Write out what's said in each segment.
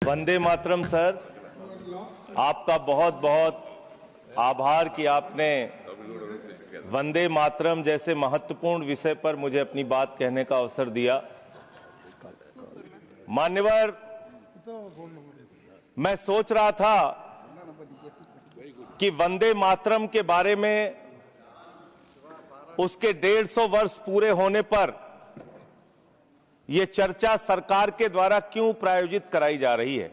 Vande Mataram sir, आपका बहुत बहुत आभार कि आपने वंदे मातरम जैसे महत्वपूर्ण विषय पर मुझे अपनी बात कहने का अवसर दिया। मान्यवर, मैं सोच रहा था कि वंदे मातरम के बारे में उसके 150 वर्ष पूरे होने पर यह चर्चा सरकार के द्वारा क्यों प्रायोजित कराई जा रही है।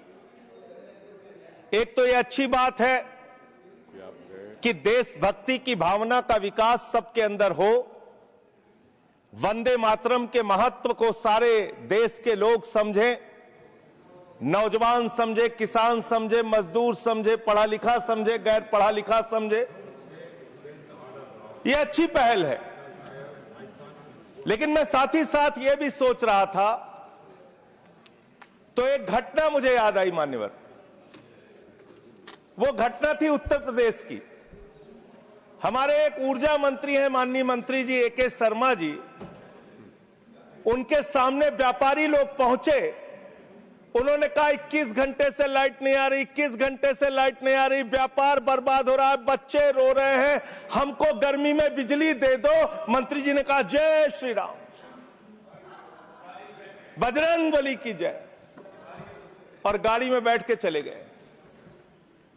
एक तो यह अच्छी बात है कि देशभक्ति की भावना का विकास सबके अंदर हो। वंदे मातरम के महत्व को सारे देश के लोग समझें, नौजवान समझे, किसान समझे, मजदूर समझे, पढ़ा लिखा समझे, गैर पढ़ा लिखा समझे। यह अच्छी पहल है, लेकिन मैं साथ ही साथ यह भी सोच रहा था तो एक घटना मुझे याद आई मान्यवर। वो घटना थी उत्तर प्रदेश की। हमारे एक ऊर्जा मंत्री हैं माननीय मंत्री जी ए.के. शर्मा जी, उनके सामने व्यापारी लोग पहुंचे। उन्होंने कहा 21 घंटे से लाइट नहीं आ रही, 21 घंटे से लाइट नहीं आ रही, व्यापार बर्बाद हो रहा है, बच्चे रो रहे हैं, हमको गर्मी में बिजली दे दो। मंत्री जी ने कहा जय श्री राम, बजरंगबली की जय, और गाड़ी में बैठ के चले गए।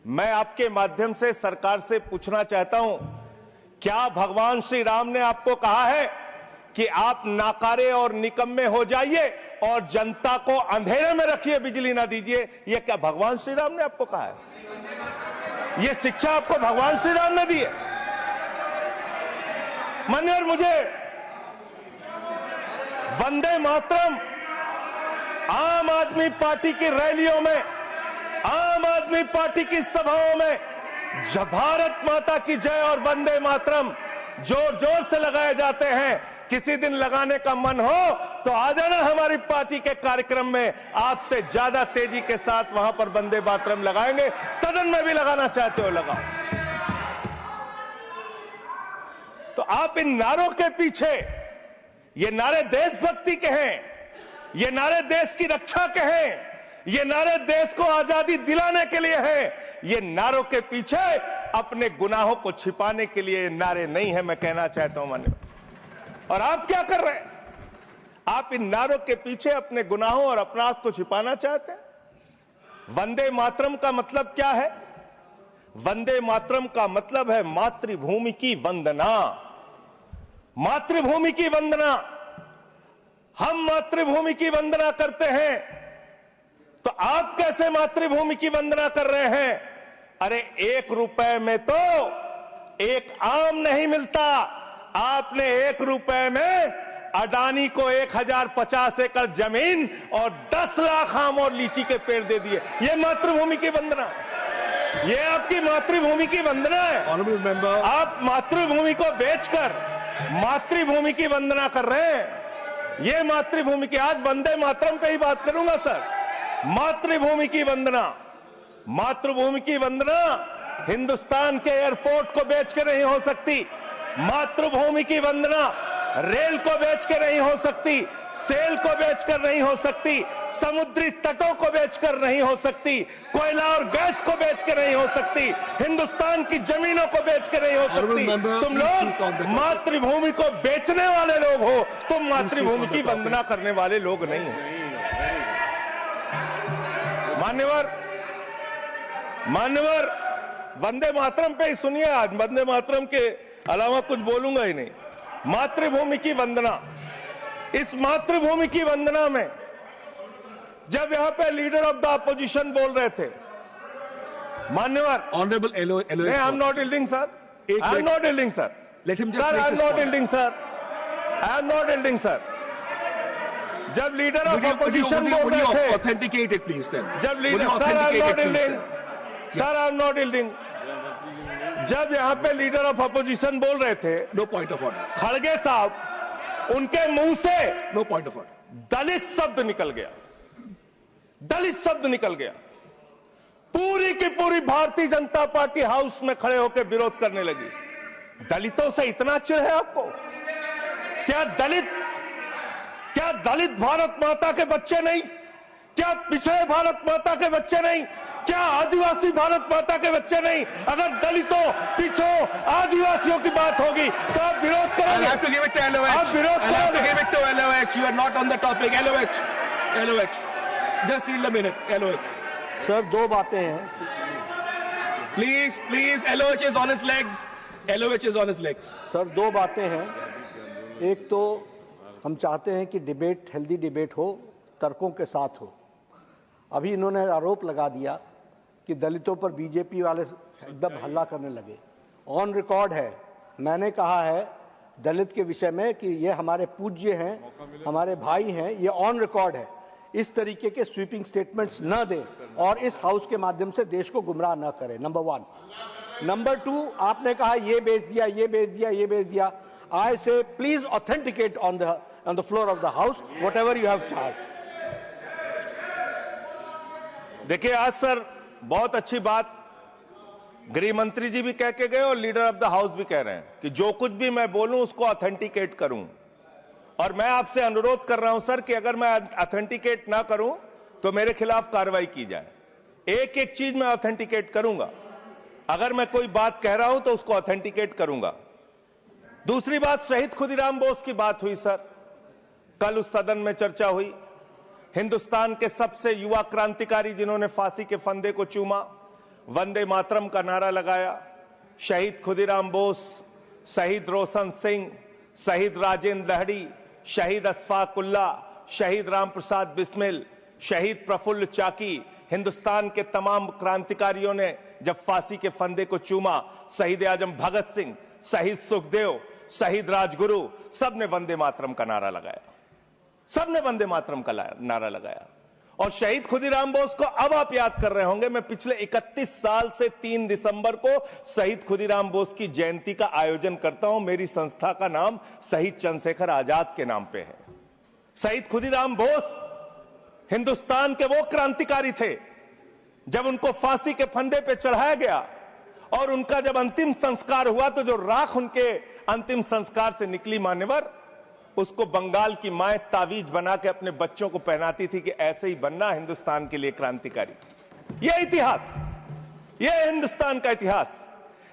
मैं आपके माध्यम से सरकार से पूछना चाहता हूं, क्या भगवान श्री राम ने आपको कहा है कि आप नाकारे और निकम्मे हो जाइए और जनता को अंधेरे में रखिए, बिजली ना दीजिए? यह क्या भगवान श्री राम ने आपको कहा है? यह शिक्षा आपको भगवान श्री राम ने दी है? मान्यवर, मुझे वंदे मातरम आम आदमी पार्टी की रैलियों में, आम आदमी पार्टी की सभाओं में जब भारत माता की जय और वंदे मातरम जोर जोर से लगाए जाते हैं। किसी दिन लगाने का मन हो तो आ जाना हमारी पार्टी के कार्यक्रम में, आपसे ज्यादा तेजी के साथ वहां पर वंदे मातरम लगाएंगे। सदन में भी लगाना चाहते हो लगाओ। तो आप इन नारों के पीछे, ये नारे देशभक्ति के हैं, ये नारे देश की रक्षा के हैं, ये नारे देश को आजादी दिलाने के लिए हैं। ये नारों के पीछे अपने गुनाहों को छिपाने के लिए नारे नहीं है, मैं कहना चाहता हूं मान्यवर। और आप क्या कर रहे हैं? आप इन नारों के पीछे अपने गुनाहों और अपराध को छिपाना चाहते हैं। वंदे मातरम का मतलब क्या है? वंदे मातरम का मतलब है मातृभूमि की वंदना। मातृभूमि की वंदना। हम मातृभूमि की वंदना करते हैं, तो आप कैसे मातृभूमि की वंदना कर रहे हैं? अरे 1 रुपए में तो एक आम नहीं मिलता। आपने 1 रुपए में अडानी को 1050 एकड़ जमीन और 10 लाख आम और लीची के पेड़ दे दिए। ये मातृभूमि की वंदना, ये आपकी मातृभूमि की वंदना है। आप मातृभूमि को बेचकर मातृभूमि की वंदना कर रहे हैं। ये मातृभूमि की, आज वंदे मातरम पे ही बात करूंगा सर। मातृभूमि की वंदना, मातृभूमि की वंदना हिंदुस्तान के एयरपोर्ट को बेच के नहीं हो सकती। मातृभूमि की वंदना रेल को बेच के नहीं हो सकती, सेल को बेचकर नहीं हो सकती, समुद्री तटों को बेचकर नहीं हो सकती, कोयला और गैस को बेच के नहीं हो सकती, हिंदुस्तान की जमीनों को बेच के नहीं हो सकती। तुम लोग मातृभूमि को बेचने वाले लोग हो, तुम मातृभूमि की वंदना करने वाले लोग नहीं हो। मान्यवर, वंदे मातरम पे ही सुनिए। आज वंदे मातरम के अलावा कुछ बोलूंगा ही नहीं। मातृभूमि की वंदना, इस मातृभूमि की वंदना में जब यहां पे लीडर ऑफ द अपोजिशन बोल रहे थे, मान्यवर, honourable I am not yielding sir, I am not yielding sir, sir I am not yielding sir, I am not yielding sir. जब लीडर ऑफ अपोजिशन बोल रहे थे, ऑथेंटिकेट इट प्लीज देन। जब leader, sir I am not yielding, sir I am not yielding. जब यहां पे leader of opposition बोल रहे थे, नो पॉइंट ऑफ ऑर्डर, खड़गे साहब, उनके मुंह से नो पॉइंट ऑफ ऑर्डर, दलित शब्द निकल गया, दलित शब्द निकल गया। पूरी की पूरी भारतीय जनता पार्टी हाउस में खड़े होकर विरोध करने लगी। दलितों से इतना चिढ़ है आपको? क्या दलित भारत माता के बच्चे नहीं? क्या पिछड़े भारत माता के बच्चे नहीं? क्या आदिवासी भारत माता के बच्चे नहीं? अगर दलितों, पिछड़ों, आदिवासियों की बात होगी तो आप विरोध करोगे? I'll have to give it to LOH. आप विरोध I'll have to करोगे? give it to LOH. You are not on the topic. LOH. LOH. Just yield a minute. LOH. Sir दो बातें हैं। Please, please. LOH is on its legs. LOH is on its legs. Sir दो बातें हैं। एक तो हम चाहते हैं कि डिबेट, हेल्दी डिबेट हो, तर्कों के साथ हो। अभी इन्होंने आरोप लगा दिया कि दलितों पर बीजेपी वाले एकदम हल्ला करने लगे। ऑन रिकॉर्ड है, मैंने कहा है दलित के विषय में कि ये हमारे पूज्य हैं, हमारे भाई हैं, ये ऑन रिकॉर्ड है। इस तरीके के स्वीपिंग स्टेटमेंट्स न दें और इस हाउस के माध्यम से देश को गुमराह न करें, नंबर 1। नंबर 2, आपने कहा ये बेच दिया, ये बेच दिया, ये बेच दिया। आई से please authenticate on the floor of the house whatever you have charge. देखिए, आज सर बहुत अच्छी बात गृह मंत्री जी भी कह के गए और लीडर ऑफ द हाउस भी कह रहे हैं कि जो कुछ भी मैं बोलूं उसको ऑथेंटिकेट करूं। और मैं आपसे अनुरोध कर रहा हूं सर कि अगर मैं ऑथेंटिकेट ना करूं तो मेरे खिलाफ कार्रवाई की जाए। एक एक चीज मैं ऑथेंटिकेट करूंगा। अगर मैं कोई बात कह रहा हूं तो उसको ऑथेंटिकेट करूंगा। दूसरी बात, शहीद खुदीराम बोस की बात हुई सर, कल उस सदन में चर्चा हुई। हिंदुस्तान के सबसे युवा क्रांतिकारी जिन्होंने फांसी के फंदे को चूमा, वंदे मातरम का नारा लगाया, शहीद खुदीराम बोस, शहीद रोशन सिंह, शहीद राजेंद्र लहड़ी, शहीद अशफाक उल्ला, शहीद राम प्रसाद बिस्मिल, शहीद प्रफुल्ल चाकी, हिंदुस्तान के तमाम क्रांतिकारियों ने जब फांसी के फंदे को चूमा, शहीद आजम भगत सिंह, शहीद सुखदेव, शहीद राजगुरु, सबने वंदे मातरम का नारा लगाया। सबने वंदे मातरम का नारा लगाया। और शहीद खुदीराम बोस को अब आप याद कर रहे होंगे, मैं पिछले 31 साल से 3 दिसंबर को शहीद खुदीराम बोस की जयंती का आयोजन करता हूं। मेरी संस्था का नाम शहीद चंद्रशेखर आजाद के नाम पे है। शहीद खुदीराम बोस हिंदुस्तान के वो क्रांतिकारी थे, जब उनको फांसी के फंदे पे चढ़ाया गया और उनका जब अंतिम संस्कार हुआ तो जो राख उनके अंतिम संस्कार से निकली मान्यवर, उसको बंगाल की मां तावीज बना के अपने बच्चों को पहनाती थी कि ऐसे ही बनना हिंदुस्तान के लिए क्रांतिकारी। यह इतिहास, यह हिंदुस्तान का इतिहास।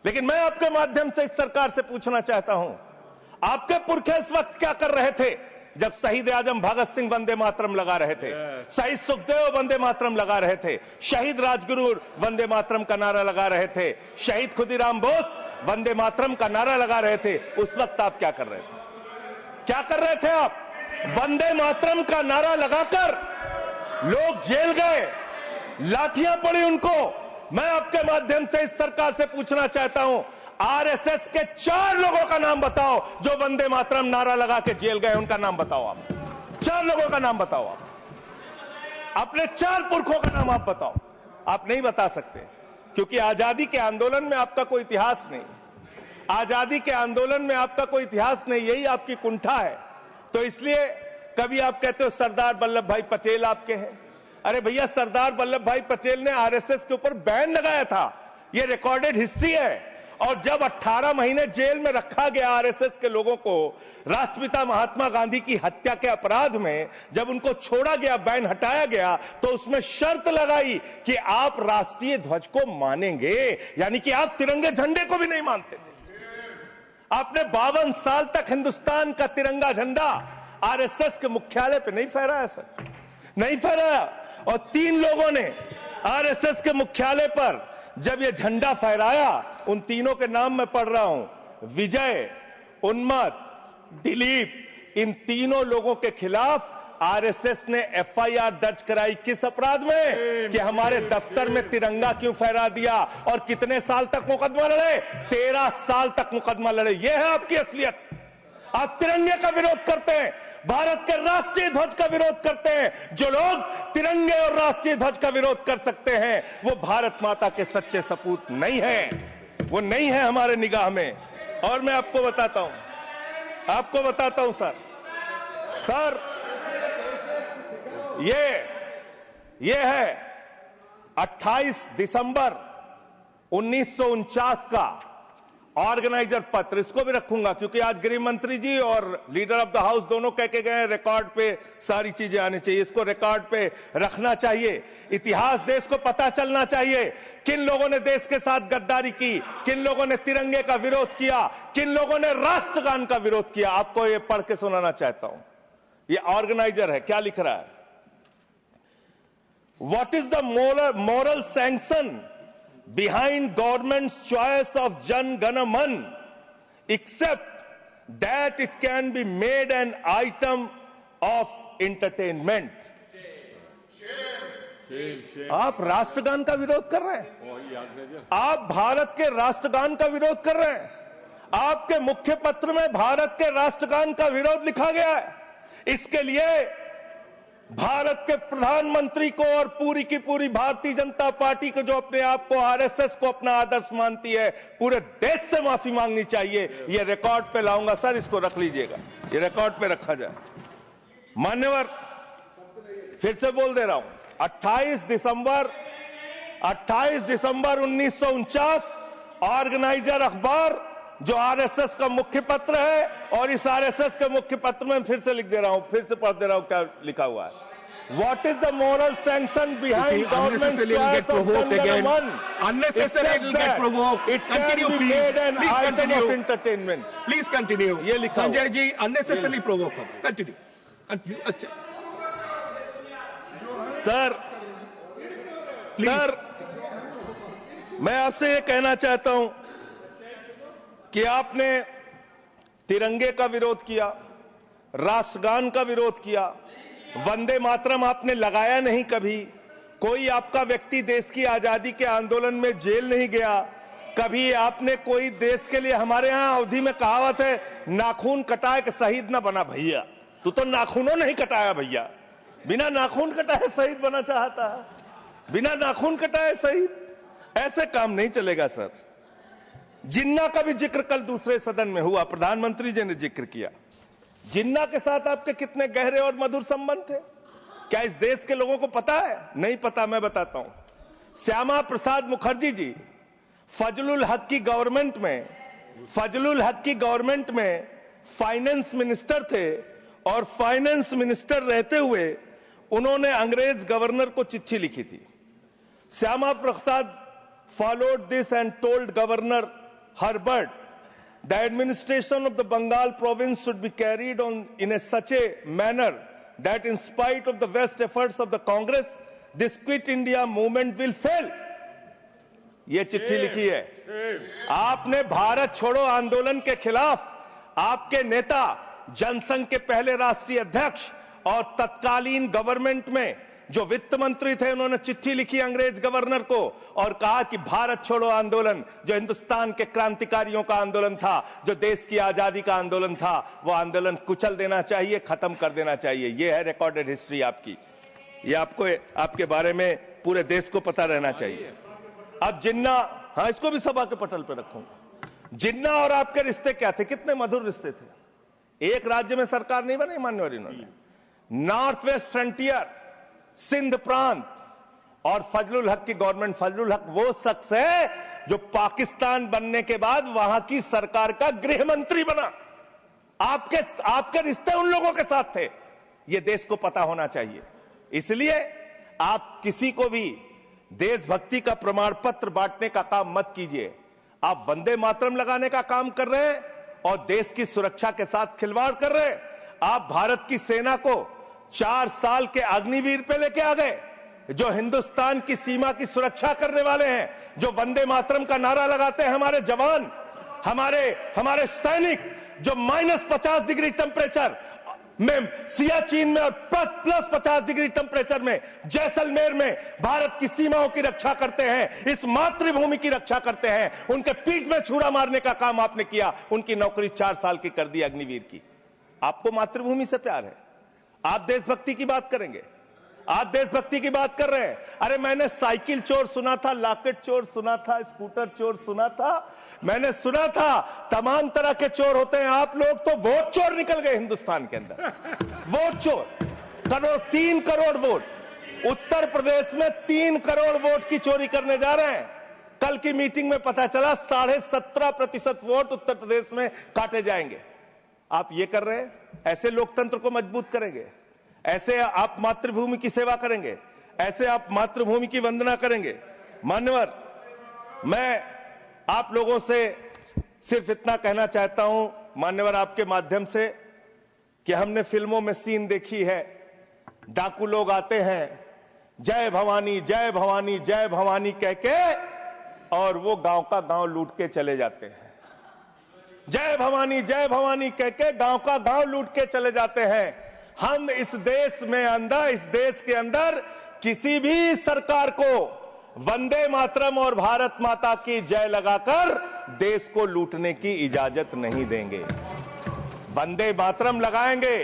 लेकिन मैं आपके माध्यम से इस सरकार से पूछना चाहता हूं, आपके पुरखे इस वक्त क्या कर रहे थे जब शहीद आजम भगत सिंह वंदे मातरम लगा रहे थे, शहीद सुखदेव वंदे मातरम लगा रहे थे, शहीद राजगुरु वंदे मातरम का नारा लगा रहे थे, शहीद खुदीराम बोस वंदे मातरम का नारा लगा रहे थे। उस वक्त आप क्या कर रहे थे? क्या कर रहे थे आप? वंदे मातरम का नारा लगाकर लोग जेल गए, लाठियां पड़ी उनको। मैं आपके माध्यम से इस सरकार से पूछना चाहता हूं, आरएसएस के 4 लोगों का नाम बताओ जो वंदे मातरम नारा लगा के जेल गए। उनका नाम बताओ आप। 4 लोगों का नाम बताओ आप। अपने 4 पुरखों का नाम आप बताओ। आप नहीं बता सकते क्योंकि आजादी के आंदोलन में आपका कोई इतिहास नहीं। आजादी के आंदोलन में आपका कोई इतिहास नहीं, यही आपकी कुंठा है। तो इसलिए कभी आप कहते हो सरदार वल्लभ भाई पटेल आपके हैं। अरे भैया, सरदार वल्लभ भाई पटेल ने आरएसएस के ऊपर बैन लगाया था, यह रिकॉर्डेड हिस्ट्री है। और जब 18 महीने जेल में रखा गया आरएसएस के लोगों को राष्ट्रपिता महात्मा गांधी की हत्या के अपराध में, जब उनको छोड़ा गया, बैन हटाया गया, तो उसमें शर्त लगाई कि आप राष्ट्रीय ध्वज को मानेंगे, यानी कि आप तिरंगे झंडे को भी नहीं मानते थे। आपने 52 साल तक हिंदुस्तान का तिरंगा झंडा आरएसएस के मुख्यालय पे नहीं फहराया सर, नहीं फहराया। और 3 लोगों ने आरएसएस के मुख्यालय पर जब ये झंडा फहराया, उन तीनों के नाम मैं पढ़ रहा हूं, विजय, उन्मत, दिलीप, इन तीनों लोगों के खिलाफ आरएसएस ने एफआईआर दर्ज कराई। किस अपराध में? कि हमारे दफ्तर में तिरंगा क्यों फहरा दिया। और कितने साल तक मुकदमा लड़े? 13 साल तक मुकदमा लड़े। यह है आपकी असलियत। आप तिरंगे का विरोध करते हैं, भारत के राष्ट्रीय ध्वज का विरोध करते हैं। जो लोग तिरंगे और राष्ट्रीय ध्वज का विरोध कर सकते हैं वो भारत माता के सच्चे सपूत नहीं है, वो नहीं है हमारे निगाह में। और मैं आपको बताता हूं सर, ये है 28 दिसंबर 1949 का ऑर्गेनाइजर पत्र, इसको भी रखूंगा, क्योंकि आज गृह मंत्री जी और लीडर ऑफ द हाउस दोनों कह के गए रिकॉर्ड पे सारी चीजें आनी चाहिए, इसको रिकॉर्ड पे रखना चाहिए। इतिहास देश को पता चलना चाहिए किन लोगों ने देश के साथ गद्दारी की, किन लोगों ने तिरंगे का विरोध किया, किन लोगों ने राष्ट्रगान का विरोध किया। आपको ये पढ़ के सुनाना चाहता हूं, ये ऑर्गेनाइजर है, क्या लिख रहा है। What is the moral sanction behind government's choice of Jan Gana Man, except that it can be made an item of entertainment. आप राष्ट्रगान का विरोध कर रहे हैं, आप भारत के राष्ट्रगान का विरोध कर रहे हैं, आपके मुख्य पत्र में भारत के राष्ट्रगान का विरोध लिखा गया है। इसके लिए भारत के प्रधानमंत्री को और पूरी की पूरी भारतीय जनता पार्टी को, जो अपने आप को आरएसएस को अपना आदर्श मानती है, पूरे देश से माफी मांगनी चाहिए। ये रिकॉर्ड पे लाऊंगा सर, इसको रख लीजिएगा, ये रिकॉर्ड पे रखा जाए। मान्यवर, फिर से बोल दे रहा हूं, 28 दिसंबर 1949 ऑर्गेनाइजर अखबार जो आरएसएस का मुख्य पत्र है, और इस आरएसएस के मुख्य पत्र में फिर से लिख दे रहा हूं, फिर से पढ़ दे रहा हूं क्या लिखा हुआ है। What is the moral sanction behind government's choice of Jan Gana Man? Unnecessary, it will get provoked. It can be made an item of entertainment. Please continue. ये लिखा हुआ। Sanjay ji unnecessarily provoke. Continue. अच्छा। सर, मैं आपसे ये कहना चाहता हूं कि आपने तिरंगे का विरोध किया, राष्ट्रगान का विरोध किया, वंदे मातरम आपने लगाया नहीं कभी, कोई आपका व्यक्ति देश की आजादी के आंदोलन में जेल नहीं गया, कभी आपने कोई देश के लिए, हमारे यहां अवधि में कहावत है, नाखून कटाए कि शहीद ना बना भैया। तू तो नाखूनों नहीं कटाया भैया, बिना नाखून कटाए शहीद बना चाहता है, बिना नाखून कटाए शहीद। ऐसे काम नहीं चलेगा सर। जिन्ना का भी जिक्र कल दूसरे सदन में हुआ, प्रधानमंत्री जी ने जिक्र किया। जिन्ना के साथ आपके कितने गहरे और मधुर संबंध थे, क्या इस देश के लोगों को पता है? नहीं पता, मैं बताता हूं। श्यामा प्रसाद मुखर्जी जी फजलुल हक की गवर्नमेंट में फाइनेंस मिनिस्टर थे, और फाइनेंस मिनिस्टर रहते हुए उन्होंने अंग्रेज गवर्नर को चिट्ठी लिखी थी। Shyama Prasad followed this and told Governor Herbert the administration of the Bengal province should be carried on in such a manner that in spite of the best efforts of the Congress, this Quit India movement will fail. ये चिट्ठी लिखी है। आपने भारत छोड़ो आंदोलन के खिलाफ आपके नेता, जनसंघ के पहले राष्ट्रीय अध्यक्ष और तत्कालीन गवर्नमेंट में जो वित्त मंत्री थे, उन्होंने चिट्ठी लिखी अंग्रेज गवर्नर को और कहा कि भारत छोड़ो आंदोलन, जो हिंदुस्तान के क्रांतिकारियों का आंदोलन था, जो देश की आजादी का आंदोलन था, वो आंदोलन कुचल देना चाहिए, खत्म कर देना चाहिए। ये है रिकॉर्डेड हिस्ट्री आपकी, ये आपको, आपके बारे में पूरे देश को पता रहना चाहिए। अब जिन्ना, हाँ, इसको भी सभा के पटल पर रखूंगा। जिन्ना और आपके रिश्ते क्या थे? कितने मधुर रिश्ते थे। एक राज्य में सरकार नहीं बनाई मान्यवर इन्होंने, नॉर्थ वेस्ट फ्रंटियर, सिंध प्रांत और फजलुल हक की गवर्नमेंट। फजलुल हक वो शख्स है जो पाकिस्तान बनने के बाद वहां की सरकार का गृह मंत्री बना। आपके रिश्ते उन लोगों के साथ थे, ये देश को पता होना चाहिए। इसलिए आप किसी को भी देशभक्ति का प्रमाण पत्र बांटने का काम मत कीजिए। आप वंदे मातरम लगाने का काम कर रहे हैं और देश की सुरक्षा के साथ खिलवाड़ कर रहे हैं। आप भारत की सेना को 4 साल के अग्निवीर पे लेके आ गए, जो हिंदुस्तान की सीमा की सुरक्षा करने वाले हैं, जो वंदे मातरम का नारा लगाते हैं हमारे जवान, हमारे सैनिक, जो -50 डिग्री टेम्परेचर में सियाचिन में और +50 डिग्री टेम्परेचर में जैसलमेर में भारत की सीमाओं की रक्षा करते हैं, इस मातृभूमि की रक्षा करते हैं। उनके पीठ में छुरा मारने का काम आपने किया, उनकी नौकरी 4 साल की कर दी अग्निवीर की। आपको मातृभूमि से प्यार है, आप देशभक्ति की बात करेंगे, आप देशभक्ति की बात कर रहे हैं। अरे मैंने साइकिल चोर सुना था, लॉकेट चोर सुना था, स्कूटर चोर सुना था, मैंने सुना था तमाम तरह के चोर होते हैं। आप लोग तो वोट चोर निकल गए हिंदुस्तान के अंदर। वोट चोर, 3 करोड़ वोट उत्तर प्रदेश में 3 करोड़ वोट की चोरी करने जा रहे हैं। कल की मीटिंग में पता चला 17.5% वोट उत्तर प्रदेश में काटे जाएंगे। आप ये कर रहे हैं, ऐसे लोकतंत्र को मजबूत करेंगे? ऐसे आप मातृभूमि की सेवा करेंगे? ऐसे आप मातृभूमि की वंदना करेंगे? मान्यवर, मैं आप लोगों से सिर्फ इतना कहना चाहता हूं मान्यवर आपके माध्यम से कि हमने फिल्मों में सीन देखी है, डाकू लोग आते हैं, जय भवानी जय भवानी जय भवानी कह के, और वो गांव का गांव लूट के चले जाते हैं। जय भवानी कह के गांव का गांव लूट के चले जाते हैं। हम इस देश के अंदर किसी भी सरकार को वंदे मातरम और भारत माता की जय लगाकर देश को लूटने की इजाजत नहीं देंगे। वंदे मातरम लगाएंगे,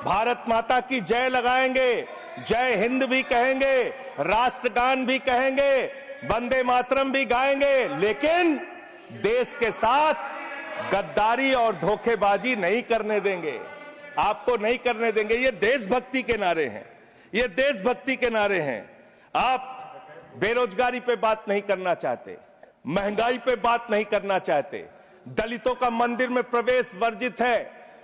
भारत माता की जय लगाएंगे, जय हिंद भी कहेंगे, राष्ट्रगान भी कहेंगे, वंदे मातरम भी गाएंगे, लेकिन देश के साथ गद्दारी और धोखेबाजी नहीं करने देंगे। आपको नहीं करने देंगे। ये देशभक्ति के नारे हैं, ये देशभक्ति के नारे हैं। आप बेरोजगारी पे बात नहीं करना चाहते, महंगाई पे बात नहीं करना चाहते, दलितों का मंदिर में प्रवेश वर्जित है,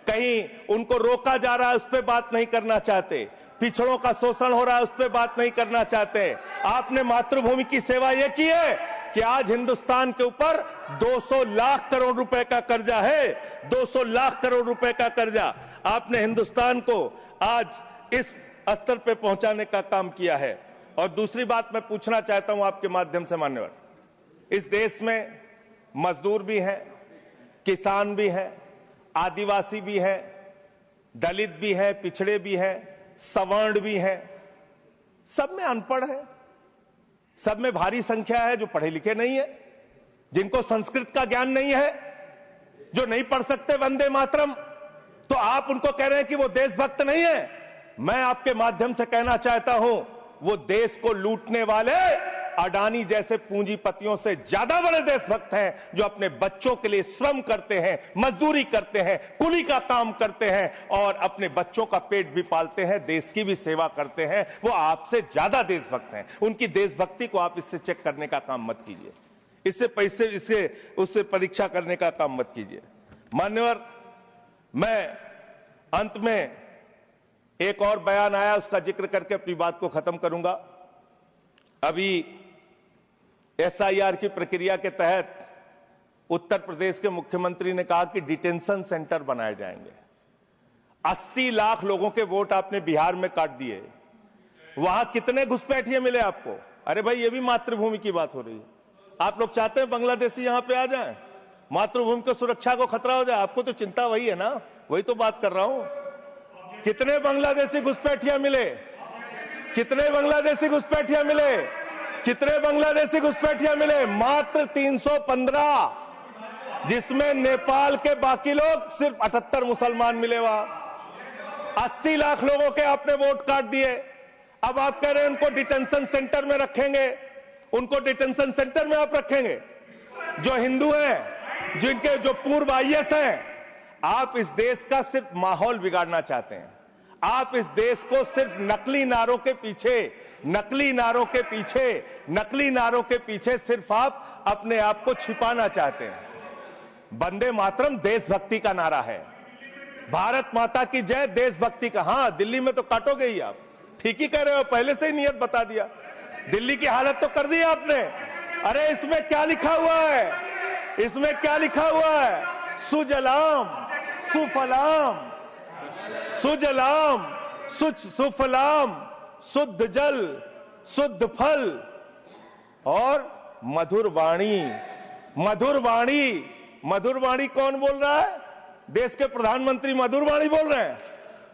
कहीं उनको रोका जा रहा है, उस पर बात नहीं करना चाहते, पिछड़ों का शोषण हो रहा है, उस पर बात नहीं करना चाहते। आपने मातृभूमि की सेवा यह की है कि आज हिंदुस्तान के ऊपर 200 लाख करोड़ रुपए का कर्जा है, 200 लाख करोड़ रुपए का कर्जा। आपने हिंदुस्तान को आज इस स्तर पे पहुंचाने का काम किया है। और दूसरी बात मैं पूछना चाहता हूं आपके माध्यम से मान्यवर, इस देश में मजदूर भी हैं, किसान भी हैं, आदिवासी भी हैं, दलित भी हैं, पिछड़े भी हैं, सवर्ण भी हैं, सब में अनपढ़ है, सब में भारी संख्या है जो पढ़े लिखे नहीं है, जिनको संस्कृत का ज्ञान नहीं है, जो नहीं पढ़ सकते वंदे मातरम। तो आप उनको कह रहे हैं कि वो देशभक्त नहीं है। मैं आपके माध्यम से कहना चाहता हूं, वो देश को लूटने वाले अडानी जैसे पूंजीपतियों से ज्यादा बड़े देशभक्त हैं, जो अपने बच्चों के लिए श्रम करते हैं, मजदूरी करते हैं, कुली का काम करते हैं और अपने बच्चों का पेट भी पालते हैं, देश की भी सेवा करते हैं। वो आपसे ज्यादा देशभक्त हैं। उनकी देशभक्ति को आप इससे चेक करने का काम मत कीजिए, इससे पैसे उससे परीक्षा करने का काम मत कीजिए। मान्यवर, मैं अंत में एक और बयान आया, उसका जिक्र करके अपनी बात को खत्म करूंगा। अभी SIR की प्रक्रिया के तहत उत्तर प्रदेश के मुख्यमंत्री ने कहा कि डिटेंशन सेंटर बनाए जाएंगे। 80 लाख लोगों के वोट आपने बिहार में काट दिए, वहां कितने घुसपैठिए मिले आपको? अरे भाई, ये भी मातृभूमि की बात हो रही है। आप लोग चाहते हैं बांग्लादेशी यहां पे आ जाएं, मातृभूमि को सुरक्षा को खतरा हो जाए? आपको तो चिंता वही है ना, वही तो बात कर रहा हूं। कितने बांग्लादेशी घुसपैठिया मिले? कितने बांग्लादेशी घुसपैठिया मिले? कितने बांग्लादेशी घुसपैठिया मिले? मात्र 315, जिसमें नेपाल के बाकी लोग सिर्फ 78 मुसलमान मिले। वहां 80 लाख लोगों के आपने वोट काट दिए। अब आप कह रहे हैं उनको डिटेंशन सेंटर में रखेंगे, उनको डिटेंशन सेंटर में आप रखेंगे जो हिंदू हैं, जिनके जो पूर्व IAS हैं। आप इस देश का सिर्फ माहौल बिगाड़ना चाहते हैं। आप इस देश को सिर्फ नकली नारों के पीछे सिर्फ आप अपने आप को छिपाना चाहते हैं। वंदे मातरम देशभक्ति का नारा है, भारत माता की जय देशभक्ति का। हां, दिल्ली में तो काटोगे ही आप, ठीक ही कह रहे हो, पहले से ही नियत बता दिया। दिल्ली की हालत तो कर दी आपने। अरे इसमें क्या लिखा हुआ है? इसमें क्या लिखा हुआ है? सुजलाम सुफलाम, सुजलाम सुफलाम, शुद्ध जल शुद्ध फल और मधुर वाणी। मधुर वाणी, मधुर वाणी कौन बोल रहा है? देश के प्रधानमंत्री मधुर वाणी बोल रहे हैं।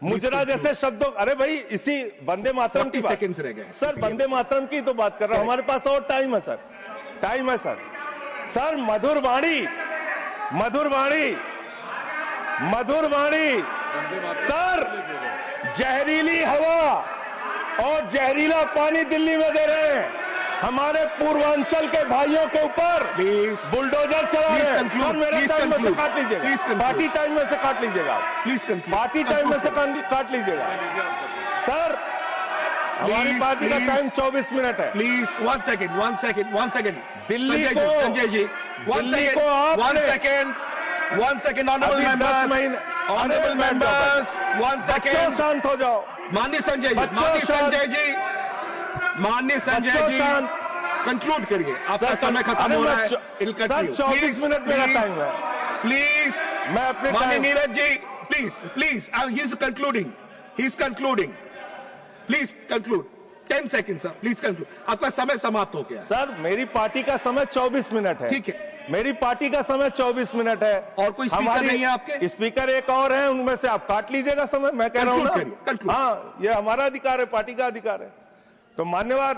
मुजरा जैसे शब्दों, अरे भाई इसी वंदे मातरम की सेकंड्स रह गए सर, वंदे मातरम की तो बात कर रहा हूं। हमारे पास और टाइम है सर, टाइम है सर। सर मधुर वाणी, मधुर वाणी, मधुर वाणी। सर जहरीली हवा और जहरीला पानी दिल्ली में दे रहे हैं। हमारे पूर्वांचल के भाइयों के ऊपर बुलडोजर चला रहे हैं। सर मेरे टाइम में से काट लीजिएगा, पार्टी टाइम में से काट लीजिएगा, प्लीज पार्टी टाइम में से काट लीजिएगा। सर हमारी पार्टी का टाइम 24 मिनट है। प्लीज 1 सेकंड दिल्ली को Sanjay ji 1 second honourable members 1 second शांत हो जाओ। माननीय संजय जी कंक्लूड करिए, आपका समय खत्म हो रहा है। 24 मिनट मेरा टाइम है। प्लीज मैं अपने माननीय Neeraj ji please he is concluding please conclude 10 second sir, please conclude. आपका समय समाप्त हो गया सर। मेरी पार्टी का समय 24 मिनट है। ठीक है, मेरी पार्टी का समय 24 मिनट है। और कोई स्पीकर नहीं है आपके? स्पीकर एक और है, उनमें से आप काट लीजिएगा समय। मैं कह रहा हूं ना, हाँ, ये हमारा अधिकार है, पार्टी का अधिकार है। तो मान्यवर,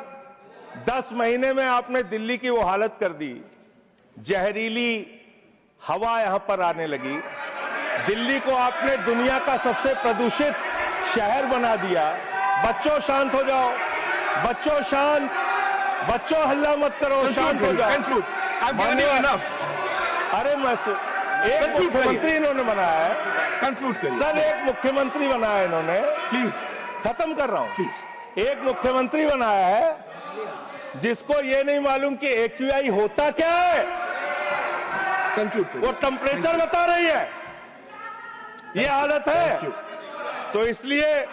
10 महीने में आपने दिल्ली की वो हालत कर दी, जहरीली हवा यहां पर आने लगी। दिल्ली को आपने दुनिया का सबसे प्रदूषित शहर बना दिया। बच्चों शांत हो जाओ, बच्चों शांत, बच्चों हल्ला मत करो, शांत हो जाओ। अरे मैं एक मुख्यमंत्री इन्होंने बनाया है, कंक्लूड करिए सर। एक मुख्यमंत्री बनाया इन्होंने, प्लीज। खत्म कर रहा हूं प्लीज। एक मुख्यमंत्री बनाया है जिसको ये नहीं मालूम कि AQI होता क्या है। कंक्लूड करिए। वो टेम्परेचर बता रही है। ये हालत है। तो इसलिए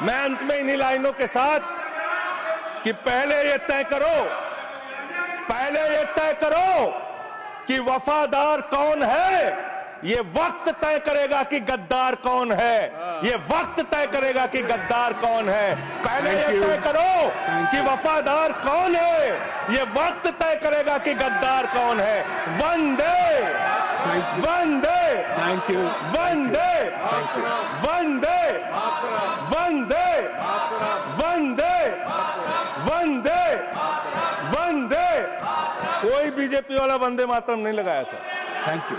मैं अंत में इन्हीं लाइनों के साथ कि पहले ये तय करो कि वफादार कौन है। ये वक्त तय करेगा कि गद्दार कौन है। ये वक्त तय करेगा कि गद्दार कौन है। पहले ये तय करो कि वफादार कौन है। ये वक्त तय करेगा कि गद्दार कौन है। वंदे वंदे थैंक यू वंदे वंदे वंदे वंदे वंदे वंदे। कोई बीजेपी वाला वंदे मातरम नहीं लगाया सर। Thank you